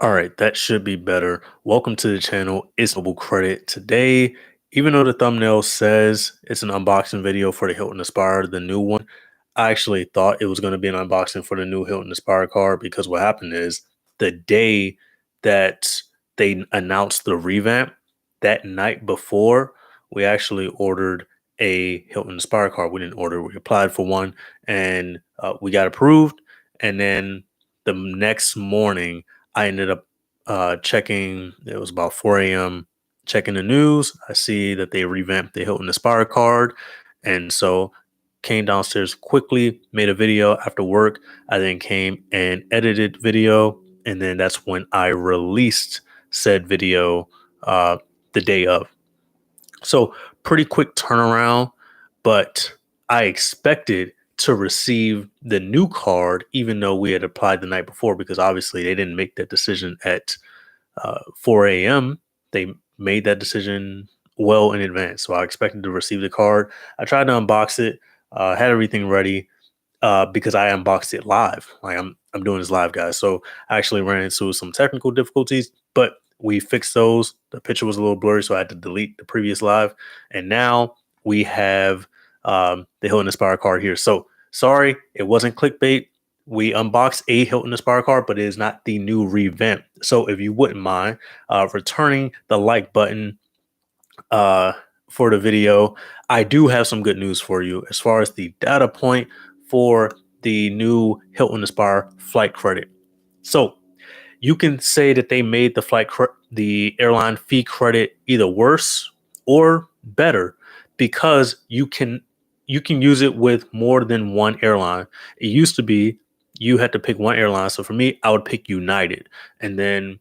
All right, that should be better. Welcome to the channel. It's Mobile Credit. Today, even though the thumbnail says it's an unboxing video for the Hilton Aspire, the new one, I actually thought it was going to be an unboxing for the new Hilton Aspire card because what happened is the day that they announced the revamp, that night before, we actually ordered a Hilton Aspire card. We didn't order, we applied for one and we got approved. And then the next morning, I ended up checking. It was about 4 a.m. Checking the news. I see that they revamped the Hilton Aspire card, and so came downstairs quickly, made a video after work. I then came and edited video, and then that's when I released said video the day of. So pretty quick turnaround, but I expected to receive the new card even though we had applied the night before because obviously they didn't make that decision at 4 a.m. They made that decision well in advance. So I expected to receive the card. I tried to unbox it, had everything ready because I unboxed it live. Like I'm doing this live, guys. So I actually ran into some technical difficulties, but we fixed those. The picture was a little blurry, so I had to delete the previous live. And now we have the Hilton Aspire card here. So sorry, it wasn't clickbait. We unboxed a Hilton Aspire card, but it is not the new revamp. So if you wouldn't mind returning the like button for the video, I do have some good news for you as far as the data point for the new Hilton Aspire flight credit. So you can say that they made the airline fee credit either worse or better because you can use it with more than one airline. It used to be you had to pick one airline. So for me, I would pick United, and then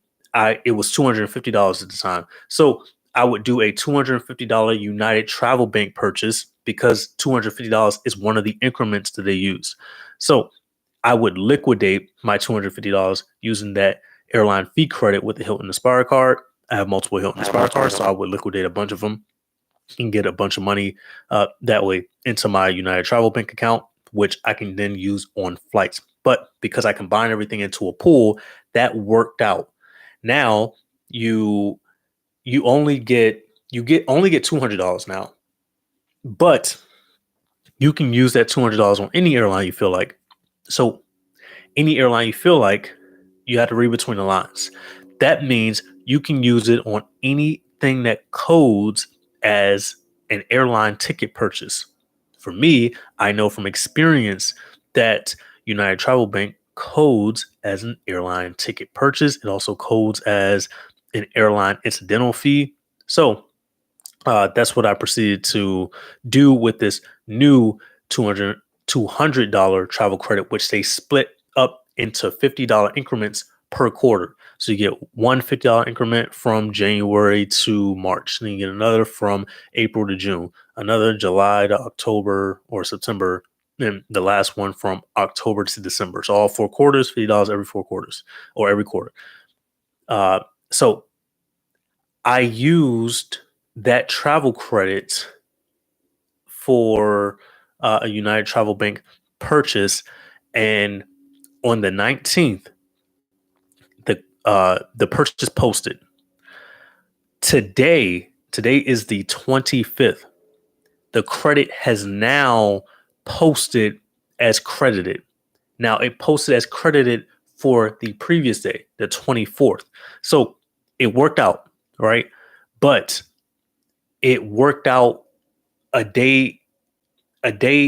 it was $250 at the time. So I would do a $250 United Travel Bank purchase because $250 is one of the increments that they use. So I would liquidate my $250 using that airline fee credit with the Hilton Aspire card. I have multiple Hilton Aspire cards, so I would liquidate a bunch of them and get a bunch of money that way into my United Travel Bank account, which I can then use on flights. But because I combine everything into a pool, that worked out. Now you you only get $200 now, but you can use that $200 on any airline you feel like. So any airline you feel like, you have to read between the lines. That means you can use it on anything that codes as an airline ticket purchase. For me, I know from experience that United Travel Bank codes as an airline ticket purchase. It also codes as an airline incidental fee. So that's what I proceeded to do with this new 200 $200 travel credit, which they split up into $50 increments per quarter. So you get one $50 increment from January to March, then you get another from April to June, another July to October or September, and the last one from October to December. So all 4 quarters, $50 every 4 quarters or every quarter. So I used that travel credit for a United Travel Bank purchase, and on the 19th, the purchase posted. Today is the 25th. The credit has now posted as credited. Now it posted as credited for the previous day, the 24th. So it worked out, right? But it worked out a day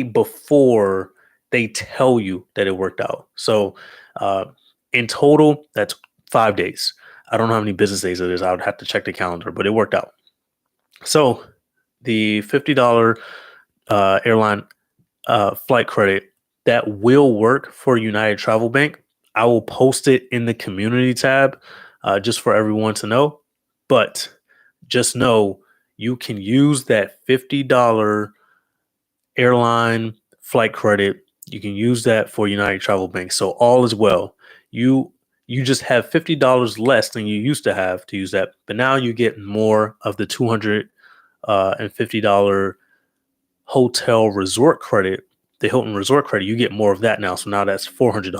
before they tell you that it worked out. So in total, that's 5 days. I don't know how many business days it is. I would have to check the calendar, but it worked out. So the $50 airline flight credit that will work for United Travel Bank. I will post it in the community tab just for everyone to know. But just know you can use that $50 airline flight credit. You can use that for United Travel Bank. So all is well. You just have $50 less than you used to have to use that, but now you get more of the $250 hotel resort credit, the Hilton resort credit. You get more of that now. So now that's $400,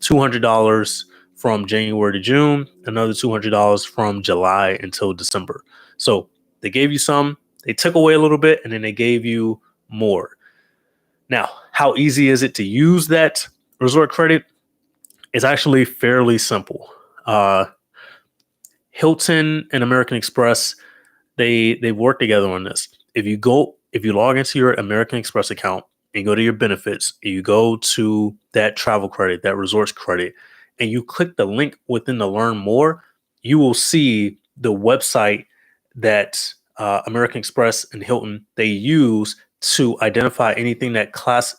$200 from January to June, another $200 from July until December. So they gave you some, they took away a little bit, and then they gave you more. Now, how easy is it to use that resort credit? It's actually fairly simple. Uh, Hilton and American Express, they work together on this. If you log into your American Express account and go to your benefits, and you go to that travel credit, that resorts credit, and you click the link within the learn more, you will see the website that American Express and Hilton they use to identify anything that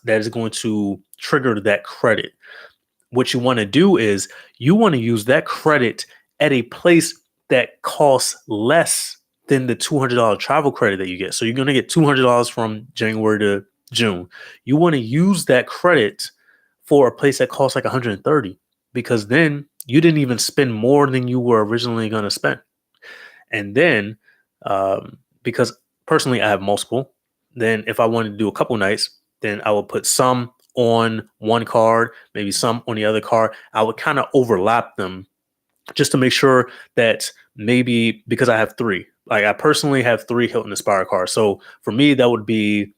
is going to trigger that credit. What you want to do is you want to use that credit at a place that costs less than the $200 travel credit that you get. So you're going to get $200 from January to June. You want to use that credit for a place that costs like 130 because then you didn't even spend more than you were originally going to spend. And then because personally I have multiple, then if I wanted to do a couple nights, then I would put some on one card, maybe some on the other card. I would kind of overlap them just to make sure that maybe because I have three, like I personally have three Hilton Aspire cards. So for me, that would be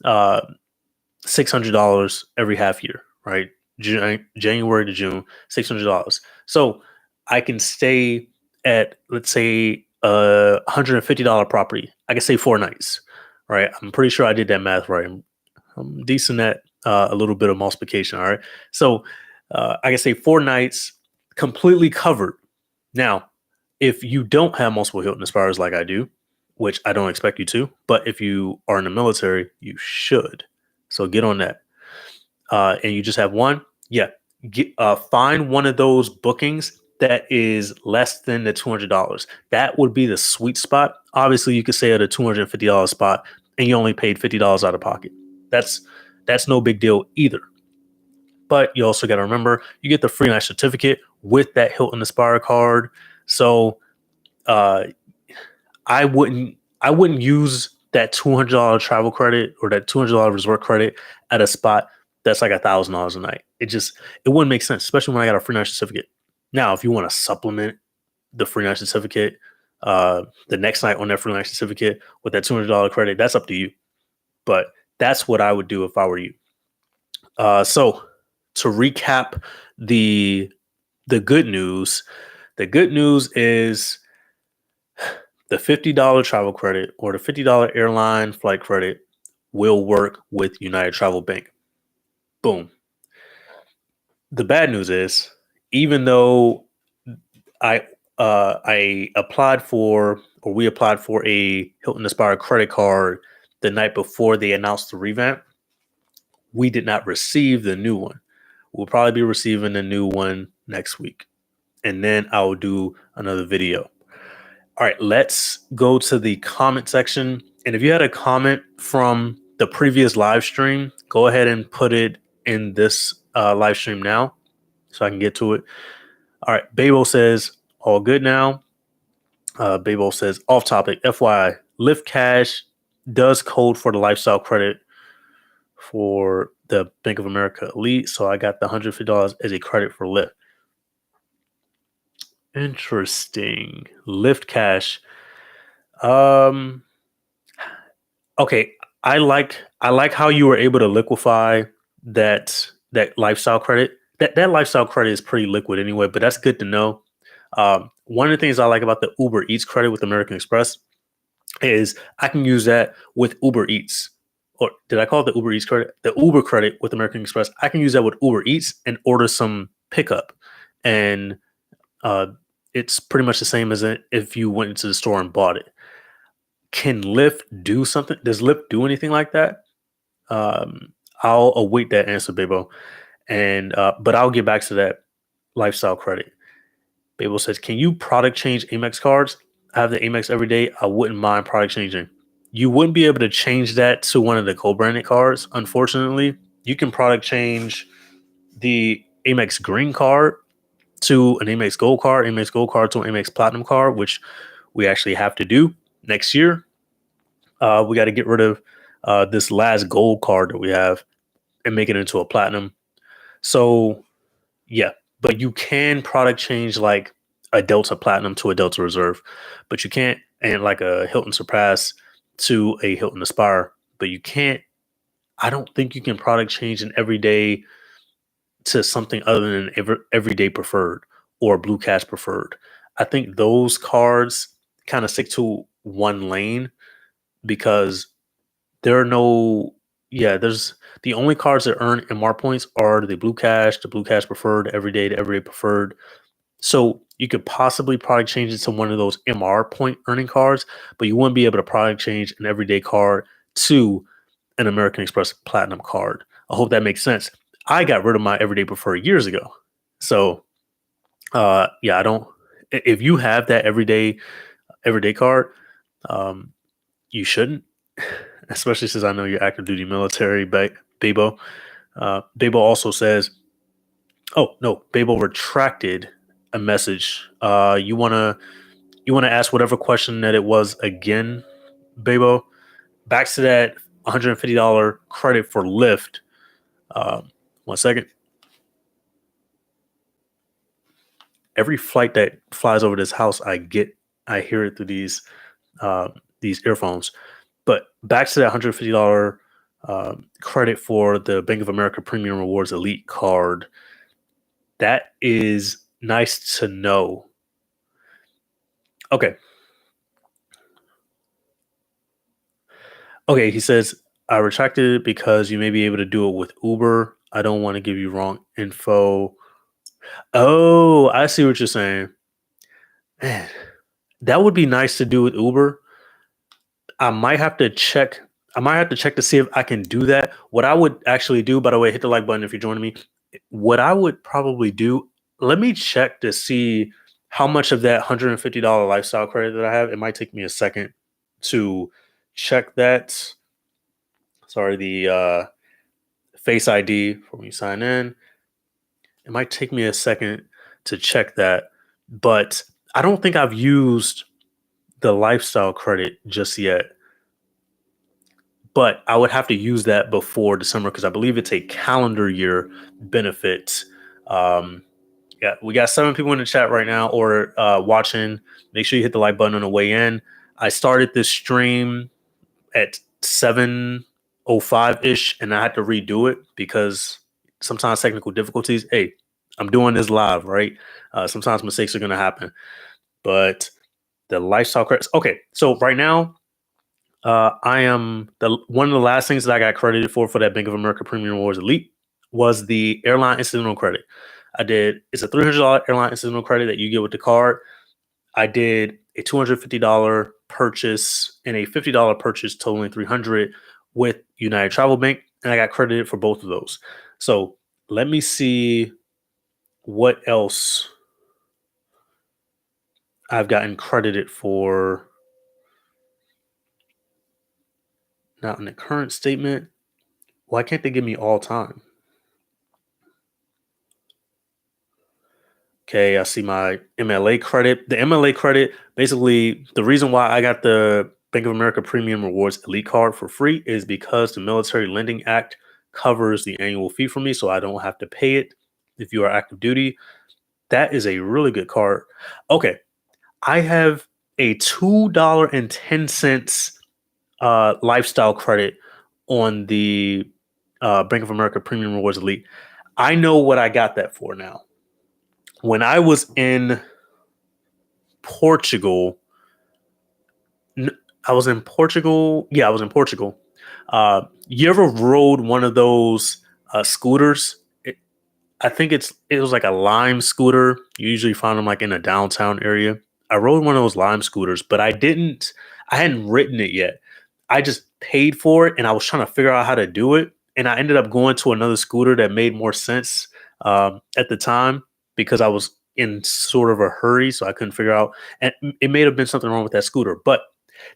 uh, $600 every half year, right? January to June, $600. So I can stay at, let's say, a $150 property. I can stay 4 nights, right? I'm pretty sure I did that math right. I'm decent at a little bit of multiplication. All right. So I can say 4 nights completely covered. Now, if you don't have multiple Hilton Aspires like I do, which I don't expect you to, but if you are in the military, you should. So get on that. And you just have one. Yeah. Find one of those bookings that is less than the $200. That would be the sweet spot. Obviously, you could say at a $250 spot and you only paid $50 out of pocket. That's no big deal either. But you also got to remember you get the free night certificate with that Hilton Aspire card. So uh, I wouldn't use that $200 travel credit or that $200 resort credit at a spot that's like $1,000 a night. It wouldn't make sense, especially when I got a free night certificate. Now, if you want to supplement the free night certificate, the next night on that free night certificate with that $200 credit, that's up to you. But that's what I would do if I were you. So to recap the good news, the good news is the $50 travel credit or the $50 airline flight credit will work with United Travel Bank. Boom. The bad news is, even though I applied for, or we applied for a Hilton Aspire credit card the night before they announced the revamp, we did not receive the new one. We'll probably be receiving the new one next week. And then I'll do another video. All right, let's go to the comment section. And if you had a comment from the previous live stream, go ahead and put it in this live stream now so I can get to it. All right, Babo says, all good now. Babo says, off topic, FYI, Lyft Cash does code for the lifestyle credit for the Bank of America Elite. So I got the $150 as a credit for Lyft. Interesting. Lyft Cash. Okay. I like how you were able to liquefy that lifestyle credit. That lifestyle credit is pretty liquid anyway, but that's good to know. One of the things I like about the Uber Eats credit with American Express is I can use that with Uber Eats. Or did I call it the Uber Eats credit? The Uber credit with American Express. I can use that with Uber Eats and order some pickup. And it's pretty much the same as if you went into the store and bought it. Can Lyft do something? Does Lyft do anything like that? I'll await that answer, Babo. And but I'll get back to that lifestyle credit. Babo says, can you product change AMEX cards? I have the AMEX every day. I wouldn't mind product changing. You wouldn't be able to change that to one of the co-branded cards, unfortunately. You can product change the AMEX green card to an AMEX gold card, AMEX gold card to an AMEX platinum card, which we actually have to do next year. We got to get rid of this last gold card that we have and make it into a platinum. So, yeah, but you can product change like a Delta Platinum to a Delta Reserve, but you can't, and like a Hilton Surpass to a Hilton Aspire, but you can't. I don't think you can product change an everyday to something other than everyday preferred or blue cash preferred. I think those cards kind of stick to one lane because there are no, yeah, there's the only cards that earn MR points are the blue cash preferred, everyday to everyday preferred. So you could possibly product change it to one of those MR point earning cards, but you wouldn't be able to product change an everyday card to an American Express Platinum card. I hope that makes sense. I got rid of my everyday preferred years ago. So yeah, I don't, if you have that everyday card, um you shouldn't, especially since I know you're active duty military, Babo. Babo also says, oh no, Babo retracted a message. You wanna ask whatever question that it was again, Babo. Back to that $150 credit for Lyft. One second. Every flight that flies over this house, I hear it through these earphones. But back to that $150 credit for the Bank of America Premium Rewards Elite card. That is nice to know. Okay. Okay. He says, I retracted it because you may be able to do it with Uber. I don't want to give you wrong info. Oh, I see what you're saying. Man, that would be nice to do with Uber. I might have to check. I might have to check to see if I can do that. What I would actually do, by the way, hit the like button if you're joining me. What I would probably do, let me check to see how much of that $150 lifestyle credit that I have. It might take me a second to check that. Sorry, the Face ID for when you sign in. It might take me a second to check that, but I don't think I've used the lifestyle credit just yet. But I would have to use that before December because I believe it's a calendar year benefit. Um, yeah, we got 7 people in the chat right now or watching. Make sure you hit the like button on the way in. I started this stream at 7:05 ish, and I had to redo it because sometimes technical difficulties. Hey, I'm doing this live, right? Sometimes mistakes are going to happen, but the lifestyle credits. Okay, so right now I am the one of the last things that I got credited for that Bank of America Premium Rewards Elite was the airline incidental credit. It's a $300 airline incidental credit that you get with the card. I did a $250 purchase and a $50 purchase totaling $300 with United Travel Bank, and I got credited for both of those. So let me see what else I've gotten credited for. Now in the current statement, why can't they give me all time? Okay, I see my MLA credit. The MLA credit, basically, the reason why I got the Bank of America Premium Rewards Elite card for free is because the Military Lending Act covers the annual fee for me, so I don't have to pay it if you are active duty. That is a really good card. Okay, I have a $2.10 lifestyle credit on the Bank of America Premium Rewards Elite. I know what I got that for now. When I was in Portugal, I was in Portugal. Yeah, I was in Portugal. You ever rode one of those scooters? I think it was like a Lime scooter. You usually find them like in a downtown area. I rode one of those Lime scooters, but I hadn't written it yet. I just paid for it and I was trying to figure out how to do it. And I ended up going to another scooter that made more sense at the time because I was in sort of a hurry. So I couldn't figure out. And it may have been something wrong with that scooter, but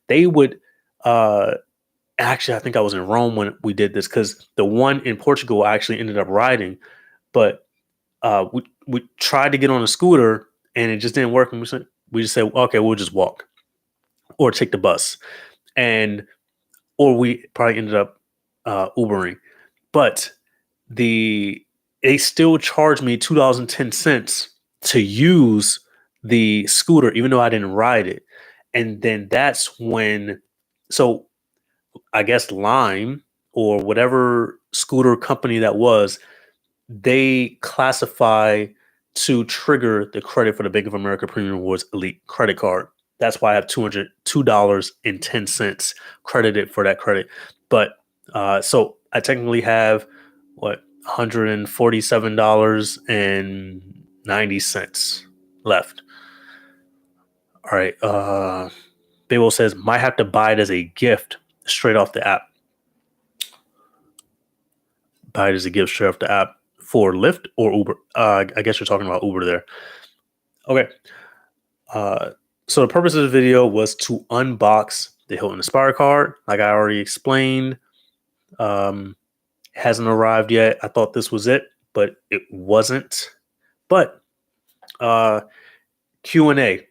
they would, uh, actually, I think I was in Rome when we did this because the one in Portugal I actually ended up riding, but we tried to get on a scooter and it just didn't work. And we just said, okay, we'll just walk or take the bus. And or we probably ended up Ubering. But the they still charged me $2.10 to use the scooter, even though I didn't ride it. And then that's when, so I guess Lime or whatever scooter company that was, they classify to trigger the credit for the Bank of America Premium Rewards Elite credit card. That's why I have $202.10 credited for that credit. But so I technically have what $147.90 left. All right. Babel says might have to buy it as a gift straight off the app. Buy it as a gift straight off the app for Lyft or Uber. I guess you're talking about Uber there. Okay. So the purpose of the video was to unbox the Hilton Aspire card. Like I already explained, hasn't arrived yet. I thought this was it, but it wasn't. But Q&A.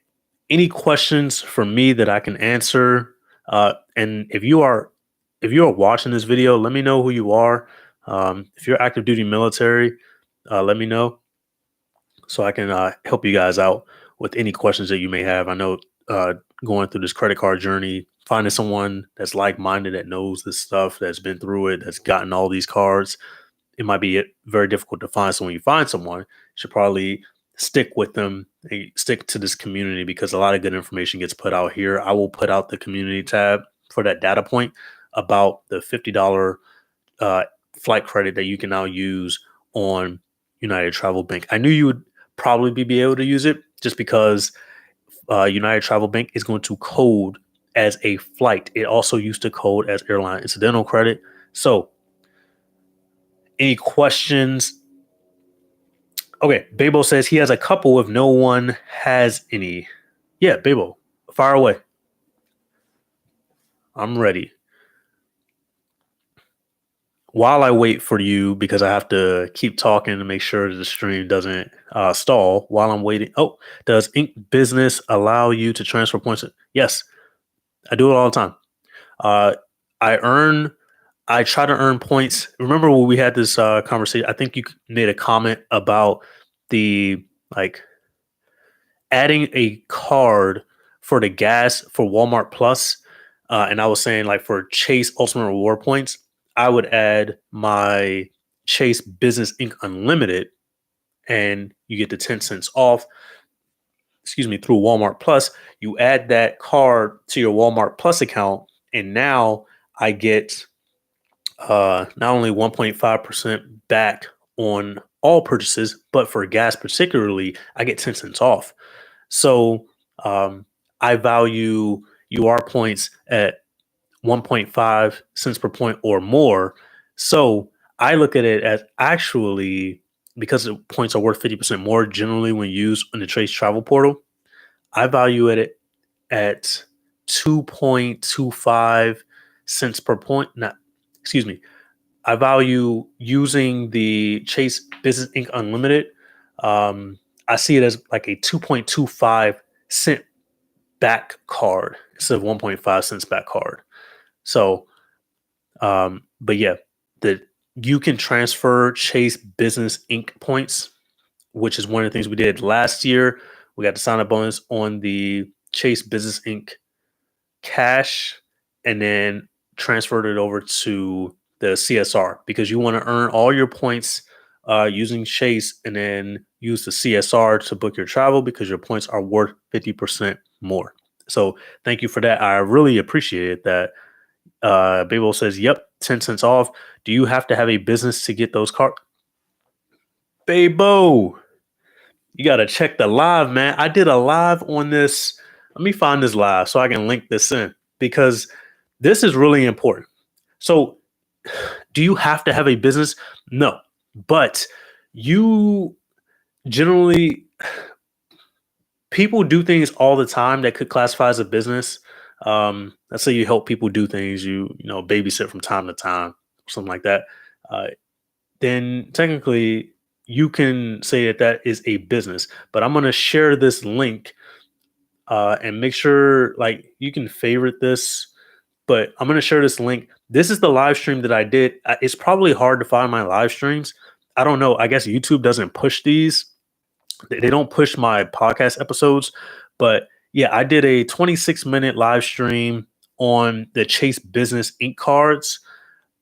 Any questions for me that I can answer? And if you are watching this video, let me know who you are. If you're active duty military, let me know so I can help you guys out with any questions that you may have. I know going through this credit card journey, finding someone that's like-minded, that knows this stuff, that's been through it, that's gotten all these cards, it might be very difficult to find. So when you find someone, you should probably stick with them, stick to this community, because a lot of good information gets put out here. I will put out the community tab for that data point about the $50 flight credit that you can now use on United Travel Bank. I knew you would probably be able to use it just because United Travel Bank is going to code as a flight. It also used to code as airline incidental credit. So any questions? Okay, Babo says he has a couple if no one has any. Yeah, Babo, fire away. I'm ready. While I wait for you, because I have to keep talking to make sure that the stream doesn't stall while I'm waiting. Oh, does Ink Business allow you to transfer points? Yes, I do it all the time. I try to earn points. Remember when we had this conversation? I think you made a comment about the like adding a card for the gas for Walmart Plus, and I was saying like for Chase Ultimate Reward points, I would add my Chase Business Inc. Unlimited, and you get the 10 cents off. Excuse me, through Walmart Plus. You add that card to your Walmart Plus account, and now I get not only 1.5% back on all purchases, but for gas particularly, I get 10 cents off. So I value UR points at 1.5 cents per point or more. So I look at it as actually, because the points are worth 50% more generally when used in the Trace Travel Portal, I value it at 2.25 cents per point. Not, excuse me. I value using the Chase Business Inc. Unlimited. I see it as like a 2.25 cent back card instead of 1.5 cents back card. So, but yeah, you can transfer Chase Business Inc. points, which is one of the things we did last year. We got the sign up bonus on the Chase Business Inc. cash, and then transferred it over to the CSR because you want to earn all your points using Chase and then use the CSR to book your travel because your points are worth 50% more. So thank you for that. I really appreciate that. Babel says, yep, 10 cents off. Do you have to have a business to get those cards? Babo, you got to check the live, man. I did a live on this. Let me find this live so I can link this in because this is really important. So, do you have to have a business? No, but you generally, people do things all the time that could classify as a business. Let's say you help people do things, you know, babysit from time to time, something like that. Then technically, you can say that that is a business. But I'm going to share this link and make sure, like, you can favorite this. But I'm going to share this link. This is the live stream that I did. It's probably hard to find my live streams. I don't know. I guess YouTube doesn't push these. They don't push my podcast episodes, but yeah, I did a 26-minute live stream on the Chase Business Inc. cards,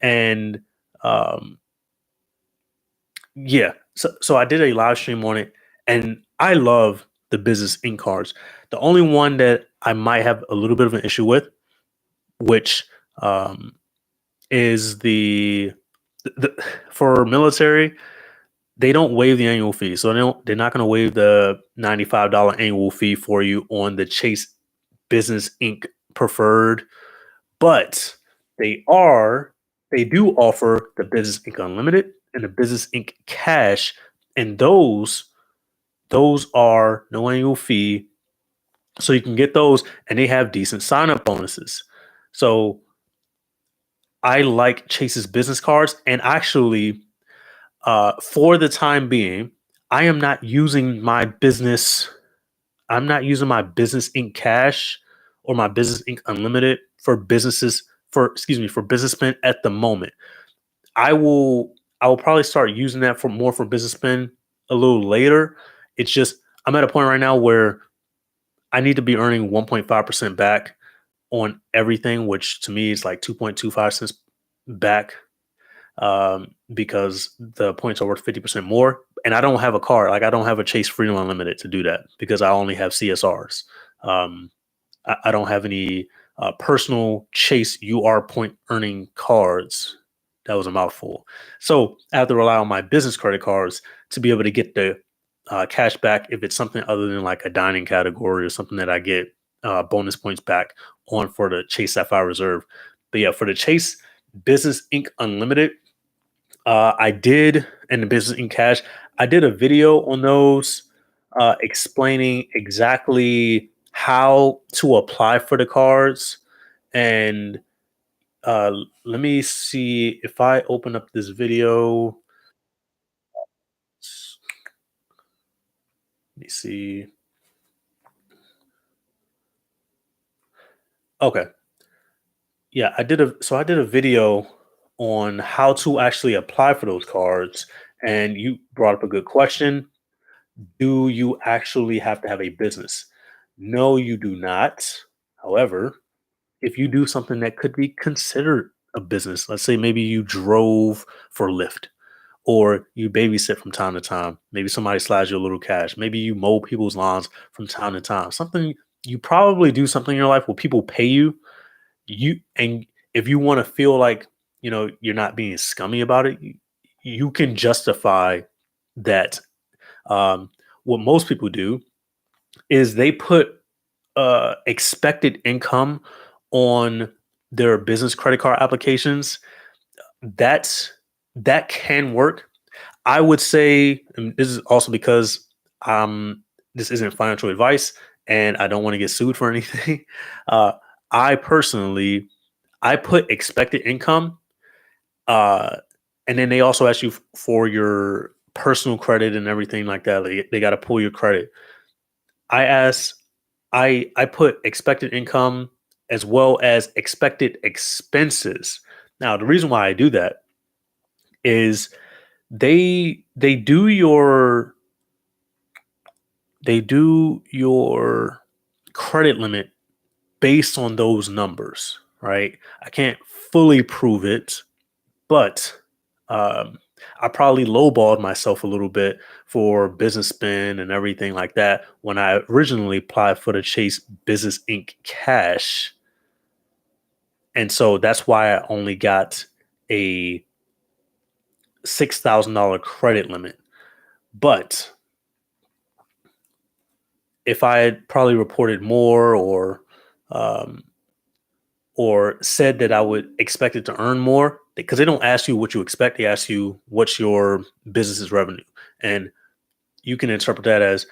and um, yeah, so I did a live stream on it, and I love the Business Inc. cards. The only one that I might have a little bit of an issue with, which um, is the for military, they don't waive the annual fee. So they're not going to waive the $95 annual fee for you on the Chase Business Inc. preferred, but they are they do offer the Business Inc. Unlimited and the Business Inc. Cash, and those are no annual fee. So you can get those, and they have decent sign up bonuses. So I like Chase's business cards, and actually, for the time being, I am not using my business. I'm not using my Business Inc. Cash or my Business Inc. Unlimited for businesses for excuse me for businessmen at the moment. I will I will probably start using that for more for businessmen a little later. It's just I'm at a point right now where I need to be earning 1.5% back on everything, which to me is like 2.25 cents back, because the points are worth 50% more. And I don't have a card. Like I don't have a Chase Freedom Unlimited to do that because I only have CSRs. Um, I don't have any personal Chase UR point earning cards. That was a mouthful. So I have to rely on my business credit cards to be able to get the cash back if it's something other than like a dining category or something that I get bonus points back on for the Chase Sapphire Reserve. But yeah, for the Chase Business Inc. Unlimited, I did, and the Business Inc. Cash, I did a video on those explaining exactly how to apply for the cards. And let me see if I open up this video. Let me see. Okay. Yeah, I did a video on how to actually apply for those cards. And you brought up a good question. Do you actually have to have a business? No, you do not. However, if you do something that could be considered a business, let's say maybe you drove for Lyft or you babysit from time to time, maybe somebody slides you a little cash, maybe you mow people's lawns from time to time, something you probably do something in your life where people pay you, and if you want to feel like, you're not being scummy about it, you can justify that. um, what most people do is they put expected income on their business credit card applications. That's that can work. I would say, and this is also because this isn't financial advice, and I don't want to get sued for anything. Uh, I personally, I put expected income, uh, and then they also ask you for your personal credit and everything like that. They got to pull your credit. I ask, I put expected income as well as expected expenses. Now, the reason why I do that is they do your credit limit based on those numbers, right? I can't fully prove it, but um, I probably lowballed myself a little bit for business spend and everything like that when I originally applied for the Chase Business Inc. Cash. And so that's why I only got a $6,000 credit limit. But if I had probably reported more um, or said that I would expect it to earn more, because they don't ask you what you expect, they ask you what's your business's revenue. And you can interpret that as,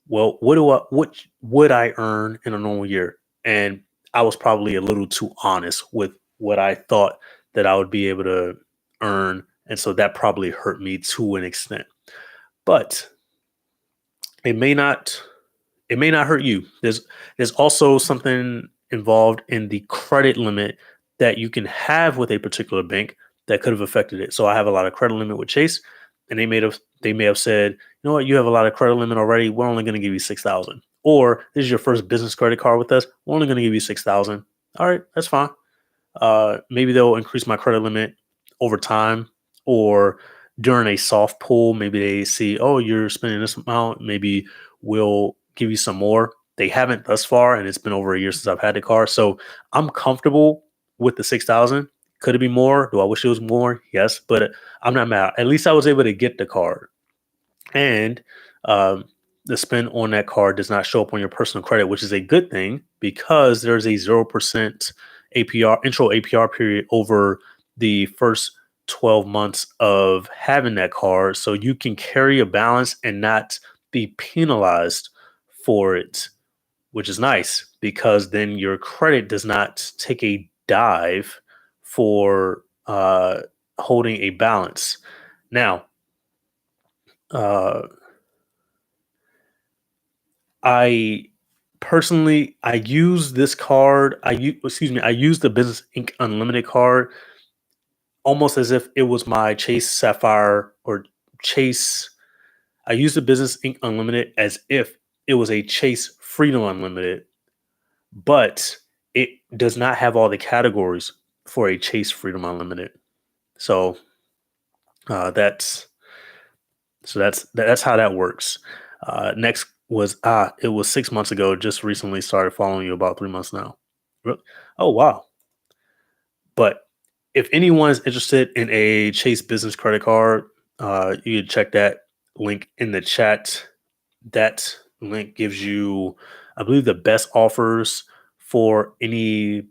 well, what would I earn in a normal year? And I was probably a little too honest with what I thought that I would be able to earn. And so that probably hurt me to an extent. But it may not it may not hurt you. There's also something involved in the credit limit that you can have with a particular bank that could have affected it. So I have a lot of credit limit with Chase. and they may have said, you know what, you have a lot of credit limit already. We're only going to give you 6,000. Or this is your first business credit card with us. We're only going to give you 6,000. All right, that's fine. Maybe they'll increase my credit limit over time, or during a soft pull, maybe they see, oh, you're spending this amount, maybe we'll give you some more. They haven't thus far, and it's been over a year since I've had the car, so I'm comfortable with the 6,000. Could it be more? Do I wish it was more? Yes, but I'm not mad. At least I was able to get the card, and um, the spend on that card does not show up on your personal credit, which is a good thing because there's a 0% APR intro APR period over the first 12 months of having that card, so you can carry a balance and not be penalized for it, which is nice because then your credit does not take a dive for holding a balance. Now, uh, I personally I use this card. I use the Business Inc. Unlimited card almost as if it was my Chase Sapphire or Chase. I use the Business Inc. Unlimited as if it was a Chase Freedom Unlimited, but it does not have all the categories for a Chase Freedom Unlimited. So that's that's how that works. Next was it was 6 months ago. Just recently started following you about 3 months now. Oh wow! But if anyone is interested in a Chase Business credit card, you can check that link in the chat. That link gives you, I believe, the best offers for any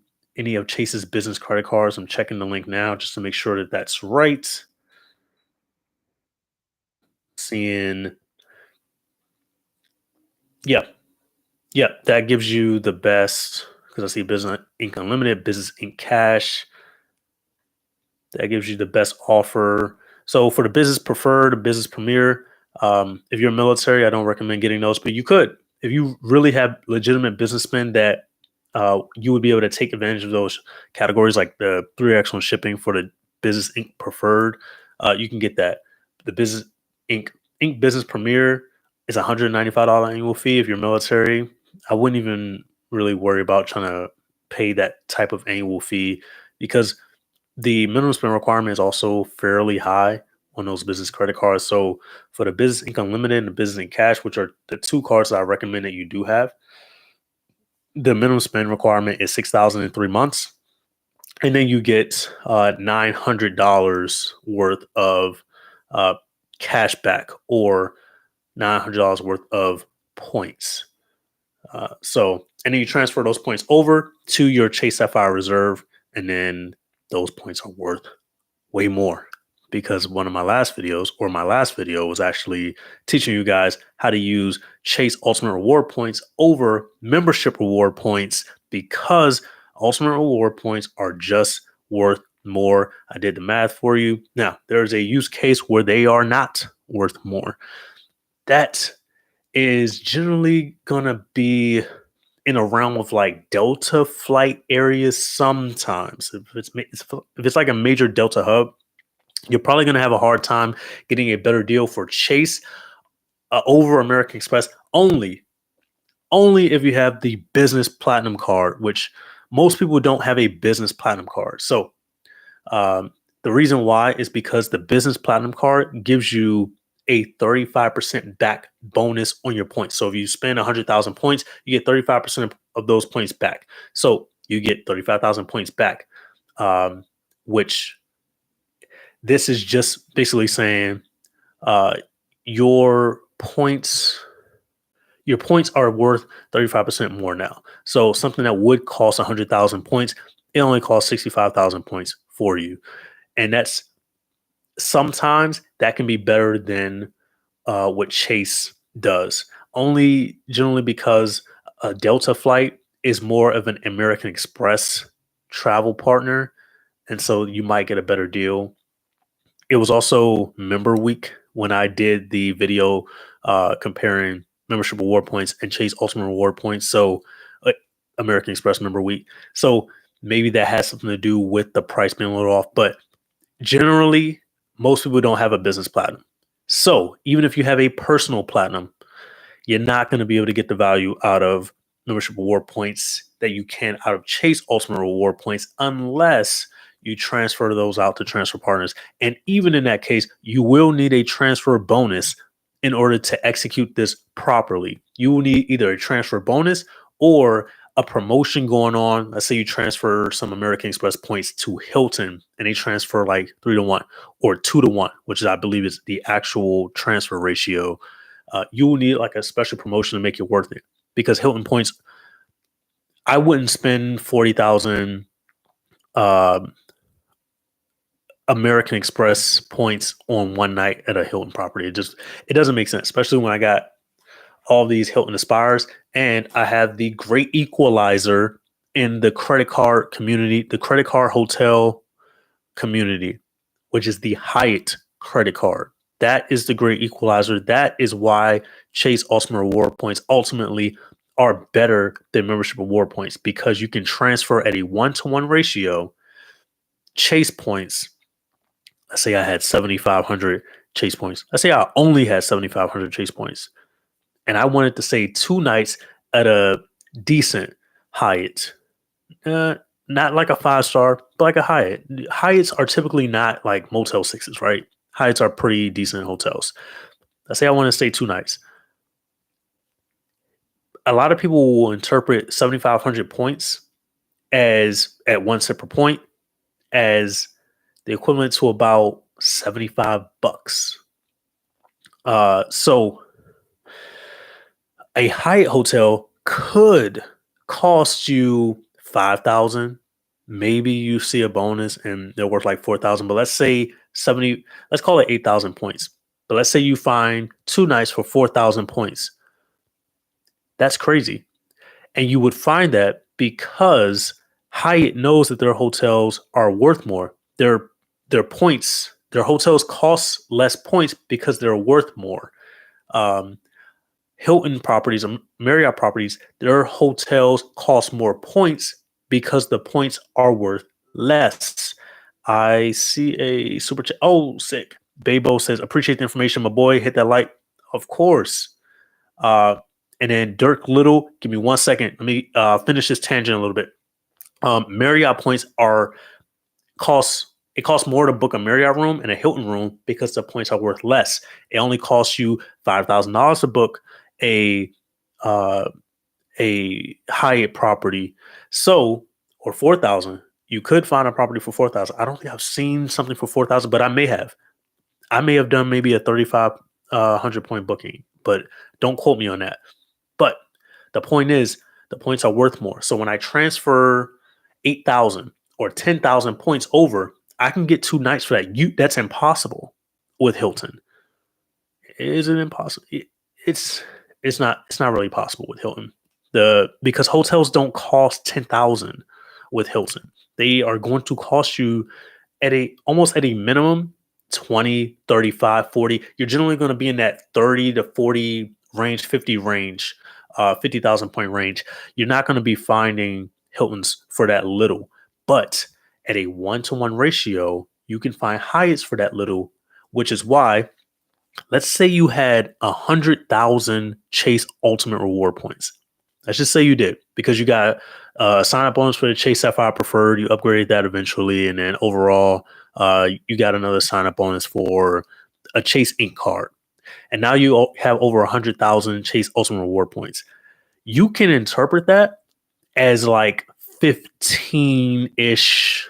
of Chase's business credit cards. I'm checking the link now just to make sure that that's right. Seeing, yeah, yeah, that gives you the best because I see Business Inc. Unlimited, Business Inc. Cash. That gives you the best offer. So for the business preferred, business premier, if you're military, I don't recommend getting those, but you could. If you really have legitimate businessmen that you would be able to take advantage of those categories, like the 3x on shipping for the Business Inc. preferred, you can get that. The Business Inc. Business Premier is $195 annual fee if you're military. I wouldn't even really worry about trying to pay that type of annual fee because the minimum spend requirement is also fairly high on those business credit cards. So for the Business Income Unlimited and the Business in Cash, which are the two cards that I recommend that you do have, the minimum spend requirement is 6,000 in 3 months, and then you get $900 worth of uh, cash back or $900 worth of points. And then you transfer those points over to your Chase Sapphire Reserve, and then those points are worth way more because one of my last videos, or my last video, was actually teaching you guys how to use Chase Ultimate Reward points over membership reward points because Ultimate Reward points are just worth more. I did the math for you. Now, there's a use case where they are not worth more. That is generally going to be in a realm of like Delta flight areas sometimes. If it's like a major Delta hub, you're probably going to have a hard time getting a better deal for Chase over American Express only if you have the business platinum card, which most people don't have a business platinum card. So the reason why is because the business platinum card gives you a 35% back bonus on your points. So if you spend 100,000 points, you get 35% of those points back. So you get 35,000 points back, which this is just basically saying uh, your points are worth 35% more now. So something that would cost 100,000 points, it only costs 65,000 points for you. And that's sometimes that can be better than what Chase does. Only generally because a Delta flight is more of an American Express travel partner. And so you might get a better deal. It was also member week when I did the video comparing membership reward points and Chase Ultimate Reward points. So American Express member week. So maybe that has something to do with the price being a little off. But generally, most people don't have a business platinum. So even if you have a personal platinum, you're not going to be able to get the value out of membership reward points that you can out of Chase Ultimate Reward points unless you transfer those out to transfer partners. And even in that case, you will need a transfer bonus in order to execute this properly. You will need either a transfer bonus or a promotion going on. Let's say you transfer some American Express points to Hilton and they transfer like 3-1 or 2-1, which is, I believe, is the actual transfer ratio. You will need like a special promotion to make it worth it, because Hilton points, I wouldn't spend 40,000 uh, American Express points on one night at a Hilton property. It doesn't make sense, especially when I got all these Hilton Aspires and I have the great equalizer in the credit card community, the credit card hotel community, which is the Hyatt credit card. That is the great equalizer. That is why Chase Ultimate Reward points ultimately are better than membership reward points, because you can transfer at a 1-to-1 ratio. Chase points, let's say I had 7,500 Chase points. Let's say I only had 7,500 Chase points and I wanted to stay 2 nights at a decent Hyatt. Not like a 5-star, but like a Hyatt. Hyatts are typically not like Motel 6s, right? Hyatts are pretty decent hotels. Let's say I want to stay 2 nights. A lot of people will interpret 7,500 points as at 1 cent per point as the equivalent to about $75. So a Hyatt hotel could cost you 5,000. Maybe you see a bonus and they're worth like 4,000, but let's say 70, let's call it 8,000 points. But let's say you find 2 nights for 4,000 points. That's crazy. And you would find that because Hyatt knows that their hotels are worth more. Their points, their hotels cost less points because they're worth more. Hilton properties, Marriott properties, their hotels cost more points because the points are worth less. I see a super chat. Oh, sick. Babo says, appreciate the information, my boy. Hit that like. Of course. And then Dirk Little, give me 1 second. Let me finish this tangent a little bit. Marriott points it costs more to book a Marriott room and a Hilton room because the points are worth less. It only costs you $5,000 to book a Hyatt property. So, or 4,000. You could find a property for 4,000. I don't think I've seen something for 4,000, but I may have. I may have done maybe a 3,500 point booking, but don't quote me on that. But the point is, the points are worth more. So when I transfer 8,000 or 10,000 points over, I can get 2 nights for that. That's impossible with Hilton. Is it impossible? It's not really possible with Hilton. Because hotels don't cost 10,000 with Hilton. They are going to cost you almost at a minimum 20, 35, 40. You're generally going to be in that 30 to 40 range, 50 range, 50,000 point range. You're not going to be finding Hiltons for that little. But at a 1-to-1 ratio, you can find Hyatts for that little, which is why, let's say you had 100,000 Chase Ultimate Reward points. Let's just say you did, because you got a sign-up bonus for the Chase Sapphire Preferred. You upgraded that eventually, and then overall, you got another sign-up bonus for a Chase Ink card. And now you have over 100,000 Chase Ultimate Reward points. You can interpret that as like 15-ish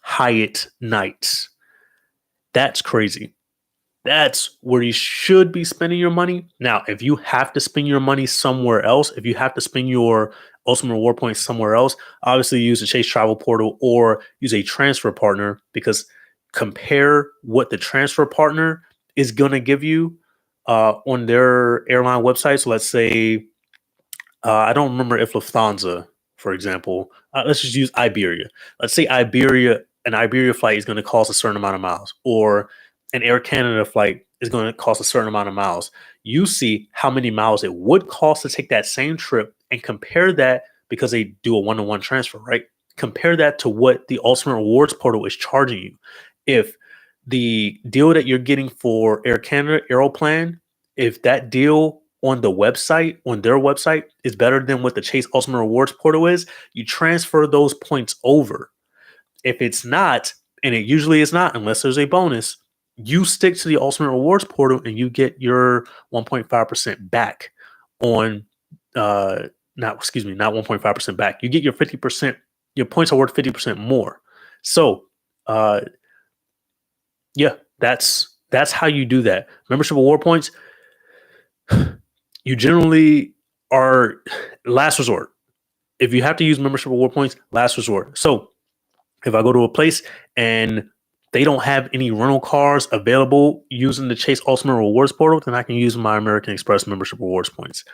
Hyatt nights. That's crazy. That's where you should be spending your money. Now, if you have to spend your money somewhere else, if you have to spend your Ultimate Reward points somewhere else, obviously use the Chase Travel Portal or use a transfer partner, because compare what the transfer partner is going to give you on their airline websites. Let's say, I don't remember if Lufthansa, for example, let's just use Iberia. Let's say an Iberia flight is going to cost a certain amount of miles, or an Air Canada flight is going to cost a certain amount of miles. You see how many miles it would cost to take that same trip and compare that, because they do a 1-to-1 transfer, right? Compare that to what the Ultimate Rewards portal is charging you. If the deal that you're getting for Air Canada Aeroplan, if that deal on the website, on their website, is better than what the Chase Ultimate Rewards portal is, you transfer those points over. If it's not, and it usually is not unless there's a bonus, you stick to the Ultimate Rewards portal and you get your 1.5% back on not 1.5% back. You get your 50%, your points are worth 50% more. So yeah, that's how you do that. Membership award points, you generally are last resort. If you have to use membership award points, last resort. So if I go to a place and they don't have any rental cars available using the Chase Ultimate Rewards portal, then I can use my American Express membership awards points.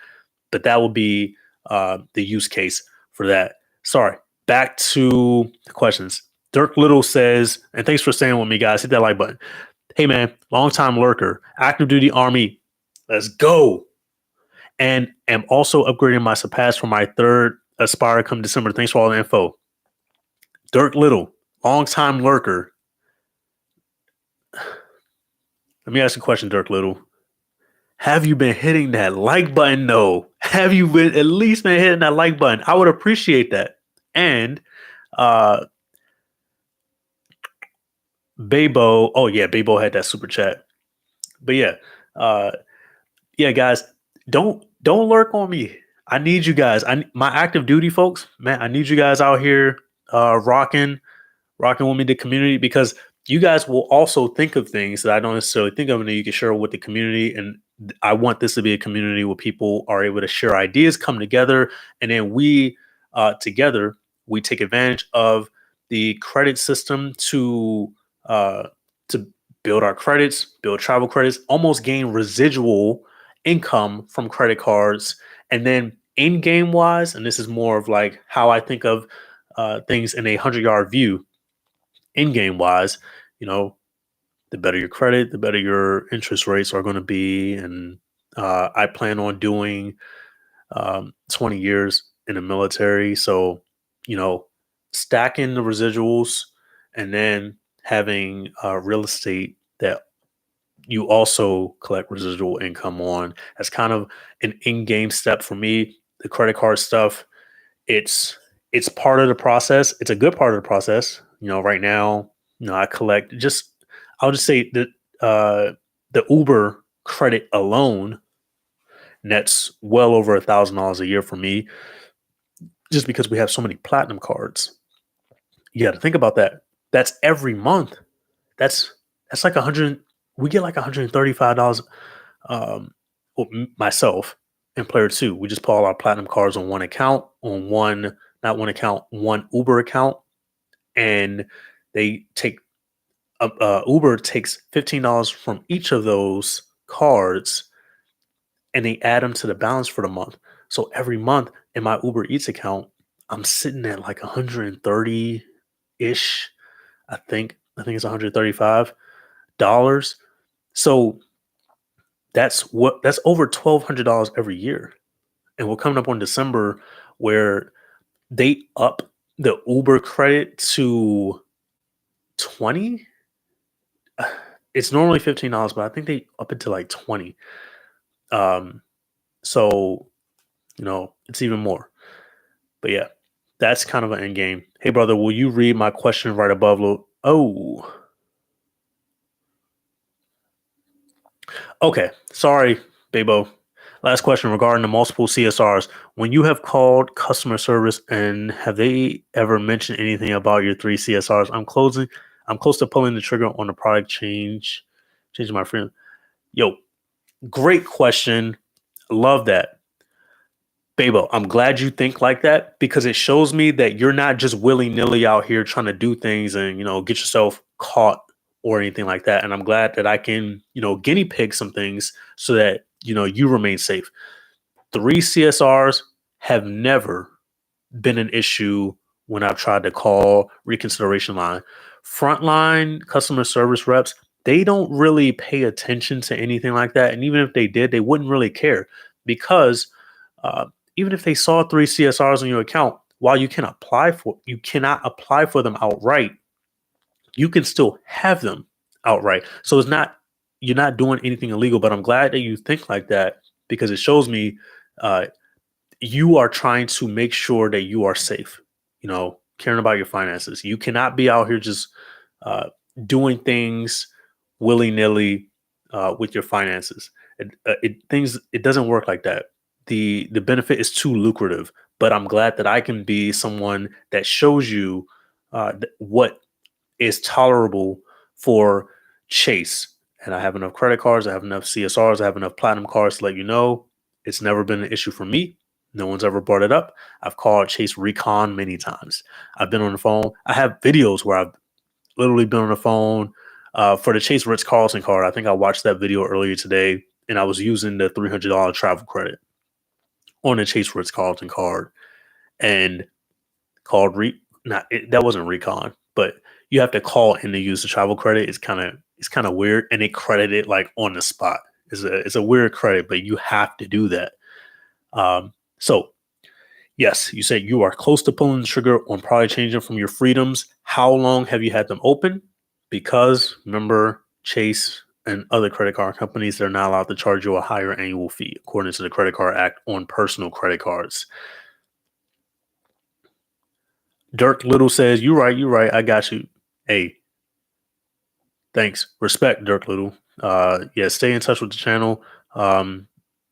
But that would be the use case for that. Sorry, back to the questions. Dirk Little says, and thanks for staying with me, guys. Hit that like button. Hey, man, long-time lurker, active duty Army. Let's go. And am also upgrading my Surpass for my third Aspire come December. Thanks for all the info. Dirk Little, long-time lurker. Let me ask you a question, Dirk Little. Have you been hitting that like button? No. Have you been at least been hitting that like button? I would appreciate that. And Babo, oh yeah, Babo had that super chat. But yeah, guys, don't lurk on me. I need you guys. My active duty folks, man, I need you guys out here rocking with me, the community, because you guys will also think of things that I don't necessarily think of, and you can share with the community. And I want this to be a community where people are able to share ideas, come together, and then we together we take advantage of the credit system to build our credits, build travel credits, almost gain residual income from credit cards, and then in game wise, and this is more of like how I think of things in a 100-yard view. In game wise, you know, the better your credit, the better your interest rates are going to be. And I plan on doing 20 years in the military. So, you know, stacking the residuals and then having real estate that you also collect residual income on. That's kind of an in-game step for me. The credit card stuff, it's part of the process. It's a good part of the process. You know, right now, you know, I'll just say that the Uber credit alone nets well over $1,000 a year for me, just because we have so many platinum cards. You got to think about that. That's every month. That's like 100. We get like $135. Well, myself and player two, we just put all our platinum cards on one account, not one account, one Uber account, and they take Uber takes $15 from each of those cards, and they add them to the balance for the month. So every month in my Uber Eats account, I'm sitting at like 130 ish. I think it's $135. So that's over $1,200 every year. And we're coming up on December where they up the Uber credit to 20. It's normally $15, but I think they up it to like 20. So, you know, it's even more. But yeah, that's kind of an end game. Hey, brother, will you read my question right above? Oh, okay. Sorry, Babo. Last question regarding the multiple CSRs. When you have called customer service, and have they ever mentioned anything about your 3 CSRs? I'm close to pulling the trigger on the product changing my friend. Yo, great question. Love that. Babo, I'm glad you think like that, because it shows me that you're not just willy-nilly out here trying to do things and, you know, get yourself caught or anything like that. And I'm glad that I can, you know, guinea pig some things so that, you know, you remain safe. 3 CSRs have never been an issue when I've tried to call reconsideration line. Frontline customer service reps, they don't really pay attention to anything like that. And even if they did, they wouldn't really care, because even if they saw 3 CSRs on your account, while you cannot apply for them outright, you can still have them. outright. So you're not doing anything illegal, but I'm glad that you think like that because it shows me uh, you are trying to make sure that you are safe, caring about your finances. You cannot be out here just uh, doing things willy nilly with your finances. It doesn't work like that. The benefit is too lucrative, but I'm glad that I can be someone that shows you what is tolerable for Chase. And I have enough credit cards, I have enough CSRs, I have enough platinum cards to let you know it's never been an issue for me. No one's ever brought it up. I've called Chase Recon many times. I've been on the phone. I have videos where I've literally been on the phone for the Chase Ritz Carlton card. I think I watched that video earlier today, and I was using the $300 travel credit on the Chase Ritz Carlton card and called that wasn't Recon, but you have to call in to use the travel credit. It's kind of weird, and they credit it like on the spot. It's a weird credit, but you have to do that. So yes, you said you are close to pulling the trigger on probably changing from your freedoms. How long have you had them open? Because remember, Chase and other credit card companies, they're not allowed to charge you a higher annual fee according to the Credit Card Act on personal credit cards. Dirk Little says, "You right, you right. I got you." Hey, thanks. Respect, Dirk Little. Yeah, stay in touch with the channel.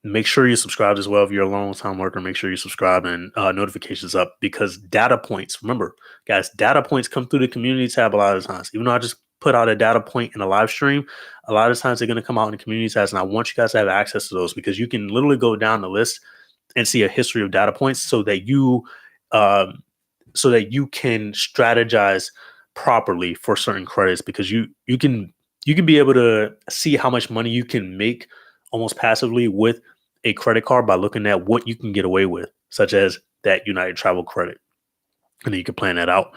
Make sure you subscribe as well. If you're a long time worker, make sure you subscribe and notifications up because data points, remember, guys, data points come through the community tab a lot of times. Even though I just put out a data point in a live stream, a lot of times they're going to come out in the community tabs. And I want you guys to have access to those because you can literally go down the list and see a history of data points um, so that you can strategize properly for certain credits because you can be able to see how much money you can make almost passively with a credit card by looking at what you can get away with, such as that United Travel credit. And then you can plan that out.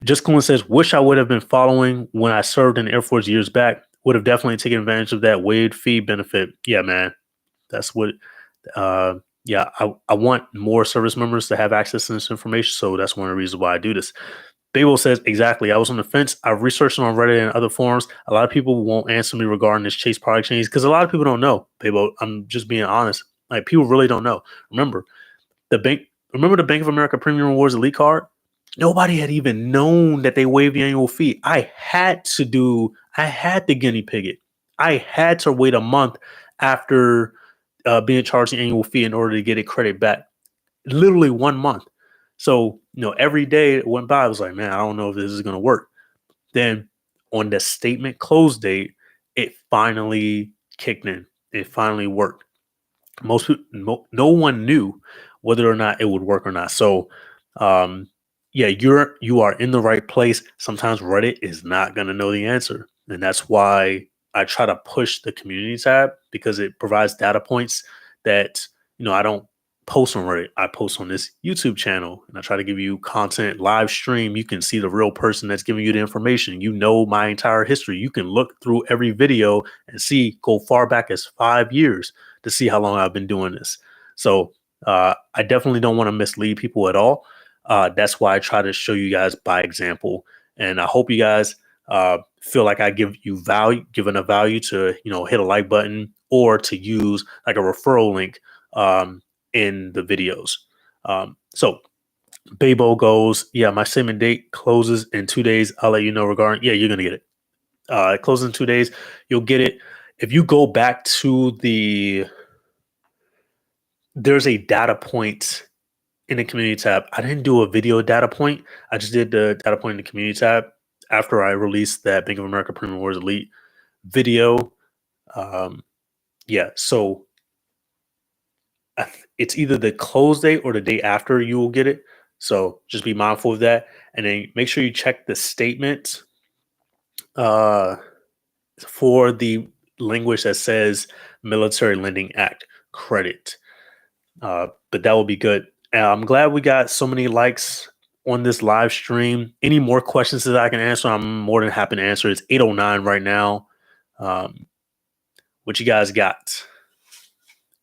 Just Coolin says, wish I would have been following when I served in the Air Force years back. Would have definitely taken advantage of that waived fee benefit. Yeah, man. That's what I want more service members to have access to this information. So that's one of the reasons why I do this. Babel says, exactly. I was on the fence. I've researched it on Reddit and other forums. A lot of people won't answer me regarding this Chase product change because a lot of people don't know. Babel, I'm just being honest. Like people really don't know. Remember the Bank of America Premium Rewards Elite card? Nobody had even known that they waived the annual fee. I had to guinea pig it. I had to wait a month after being charged the annual fee in order to get a credit back. Literally 1 month. So, every day it went by, I was like, man, I don't know if this is going to work. Then on the statement close date, it finally kicked in. It finally worked. Most people, no one knew whether or not it would work or not. So, yeah, you are in the right place. Sometimes Reddit is not going to know the answer, and that's why I try to push the community tab because it provides data points that I don't post on Reddit. I post on this YouTube channel, and I try to give you content live stream. You can see the real person that's giving you the information. My entire history. You can look through every video and go far back as 5 years to see how long I've been doing this. So I definitely don't want to mislead people at all. That's why I try to show you guys by example. And I hope you guys feel like I give enough value to, hit a like button or to use like a referral link in the videos. So Babo goes, yeah, my statement date closes in 2 days. I'll let you know regarding, yeah, you're going to get it. It closes in 2 days. You'll get it. If you go back to there's a data point in the community tab. I didn't do a video data point. I just did the data point in the community tab after I released that Bank of America Premium Rewards Elite video. So it's either the close date or the day after you will get it. So just be mindful of that. And then make sure you check the statement for the language that says Military Lending Act credit. But that will be good. I'm glad we got so many likes on this live stream. Any more questions that I can answer, I'm more than happy to answer. It's 8:09 right now. What you guys got?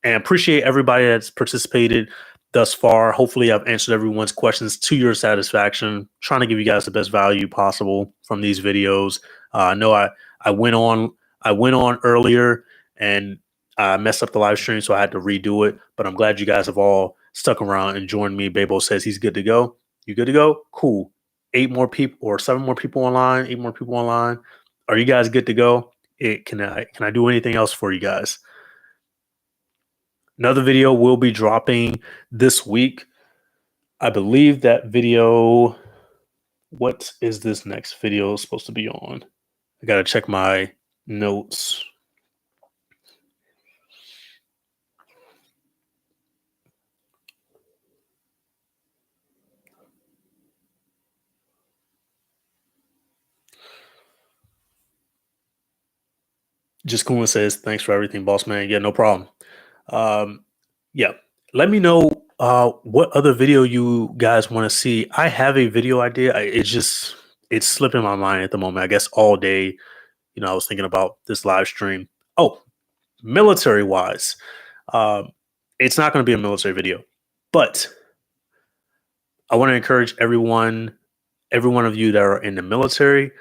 And appreciate everybody that's participated thus far. Hopefully, I've answered everyone's questions to your satisfaction. Trying to give you guys the best value possible from these videos. I know I I went on I went on earlier and I messed up the live stream, so I had to redo it. But I'm glad you guys have all stuck around and joined me. Babo says he's good to go. You good to go? Cool. 8 more people or 7 more people online. 8 more people online. Are you guys good to go? Can I do anything else for you guys? Another video will be dropping this week. I believe that video. What is this next video supposed to be on? I gotta check my notes. Just Coolin says, thanks for everything, boss man. Yeah, no problem. Um, yeah. Let me know what other video you guys want to see. I have a video idea. It's slipping my mind at the moment. I guess all day, I was thinking about this live stream. Oh, military wise. Um, it's not going to be a military video, but I want to encourage every one of you that are in the military.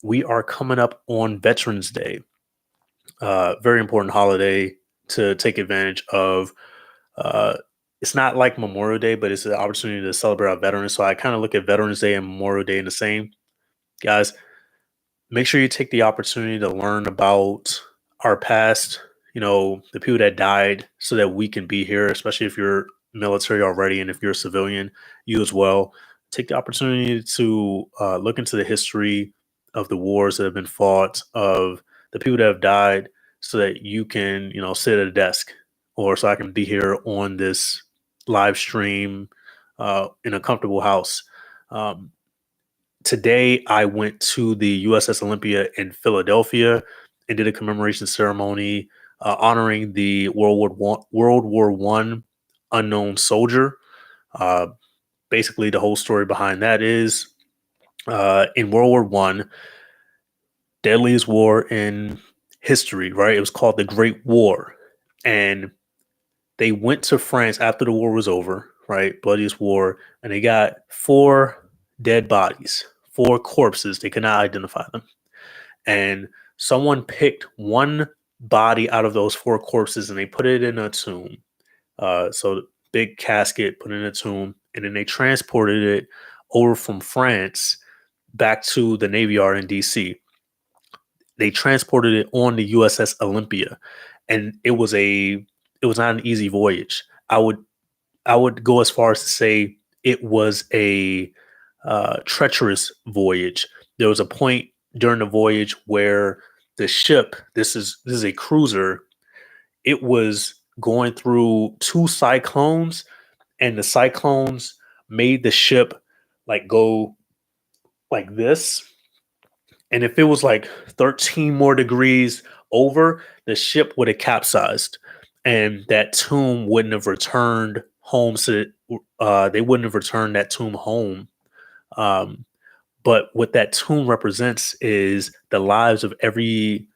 We are coming up on Veterans Day, very important holiday to take advantage of. Uh, it's not like Memorial Day, but it's an opportunity to celebrate our veterans. So I kind of look at Veterans Day and Memorial Day in the same. Guys, make sure you take the opportunity to learn about our past, the people that died so that we can be here, especially if you're military already and if you're a civilian, you as well. Take the opportunity to look into the history of the wars that have been fought, of the people that have died, so that you can, sit at a desk or so I can be here on this live stream in a comfortable house. Um, Today I went to the USS Olympia in Philadelphia and did a commemoration ceremony honoring the World War I unknown soldier. Uh, Basically, the whole story behind that is in World War I, deadliest war in history. Right, it was called the Great War, and they went to France after the war was over. Right, bloodiest war, and they got 4 dead bodies, 4 corpses. They could not identify them. And someone picked one body out of those 4 corpses and they put it in a tomb. So big casket, put in a tomb, and then they transported it over from France back to the Navy Yard in DC. They transported it on the USS Olympia, and it was not an easy voyage. I would go as far as to say it was a treacherous voyage. There was a point during the voyage where the ship, this is a cruiser, it was going through 2 cyclones, and the cyclones made the ship like go like this. And if it was like 13 more degrees over, the ship would have capsized, and that tomb wouldn't have returned home. So they wouldn't have returned that tomb home. Um, but what that tomb represents is the lives of every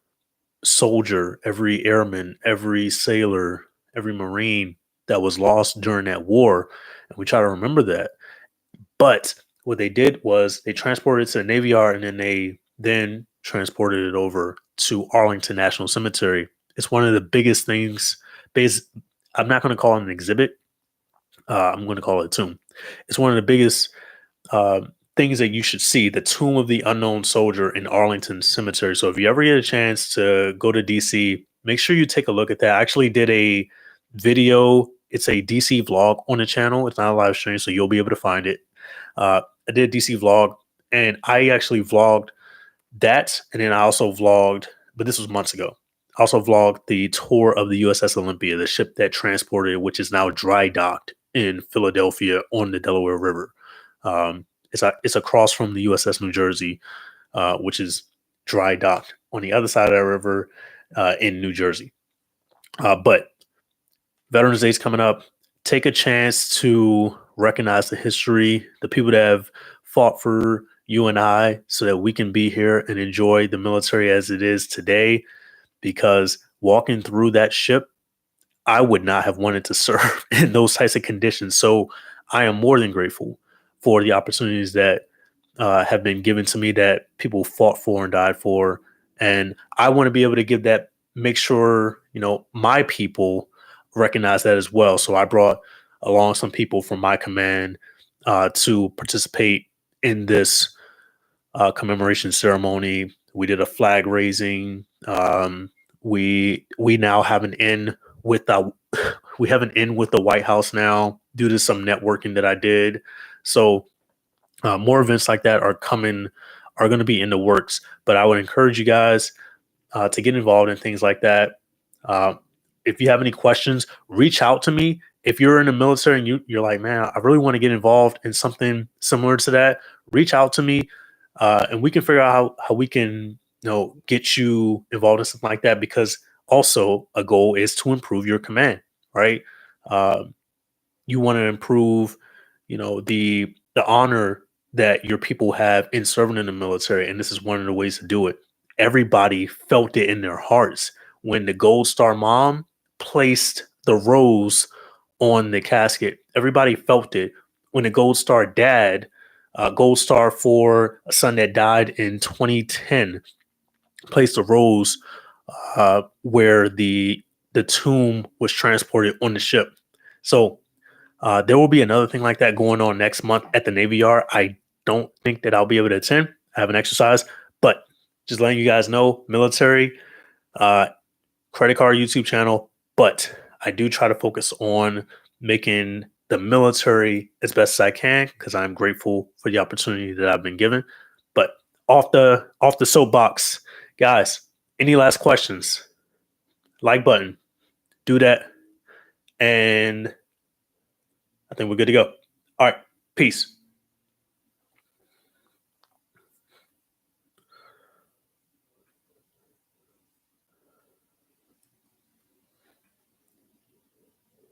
soldier, every airman, every sailor, every Marine that was lost during that war. And we try to remember that. But what they did was they transported it to the Navy Yard, and then they then transported it over to Arlington National Cemetery. It's one of the biggest things. I'm not going to call it an exhibit. I'm going to call it a tomb. It's one of the biggest uh, things that you should see: the Tomb of the Unknown Soldier in Arlington Cemetery. So if you ever get a chance to go to DC, make sure you take a look at that. I actually did a video. It's a DC vlog on the channel. It's not a live stream, so you'll be able to find it. I did a DC vlog, and I actually vlogged that, and then I also vlogged, but this was months ago. I also vlogged the tour of the USS Olympia, the ship that transported it, which is now dry docked in Philadelphia on the Delaware River. It's across from the USS New Jersey, which is dry docked on the other side of that river in New Jersey. But Veterans Day is coming up. Take a chance to recognize the history, the people that have fought for you and I, so that we can be here and enjoy the military as it is today. Because walking through that ship, I would not have wanted to serve in those types of conditions. So I am more than grateful for the opportunities that have been given to me that people fought for and died for, and I want to be able to give that. Make sure my people recognize that as well. So I brought along some people from my command to participate in this commemoration ceremony. We did a flag raising. We now have an in with the we have an in with the White House now due to some networking that I did. So more events like that are going to be in the works. But I would encourage you guys to get involved in things like that. Uh, if you have any questions, reach out to me. If you're in the military and you're like, man, I really want to get involved in something similar to that, reach out to me, and we can figure out how we can get you involved in something like that. Because also a goal is to improve your command, right? Uh, you want to improve, the honor that your people have in serving in the military, and this is one of the ways to do it. Everybody felt it in their hearts when the Gold Star mom placed the rose on the casket. Everybody felt it when the Gold Star dad, Gold Star for a son that died in 2010, placed a rose where the tomb was transported on the ship. So there will be another thing like that going on next month at the Navy Yard. I don't think that I'll be able to attend. I have an exercise, but just letting you guys know, military, uh, credit card YouTube channel. But I do try to focus on making the military as best as I can because I'm grateful for the opportunity that I've been given. But off the soapbox, guys. Any last questions? Like button, do that, and I think we're good to go. All right, peace.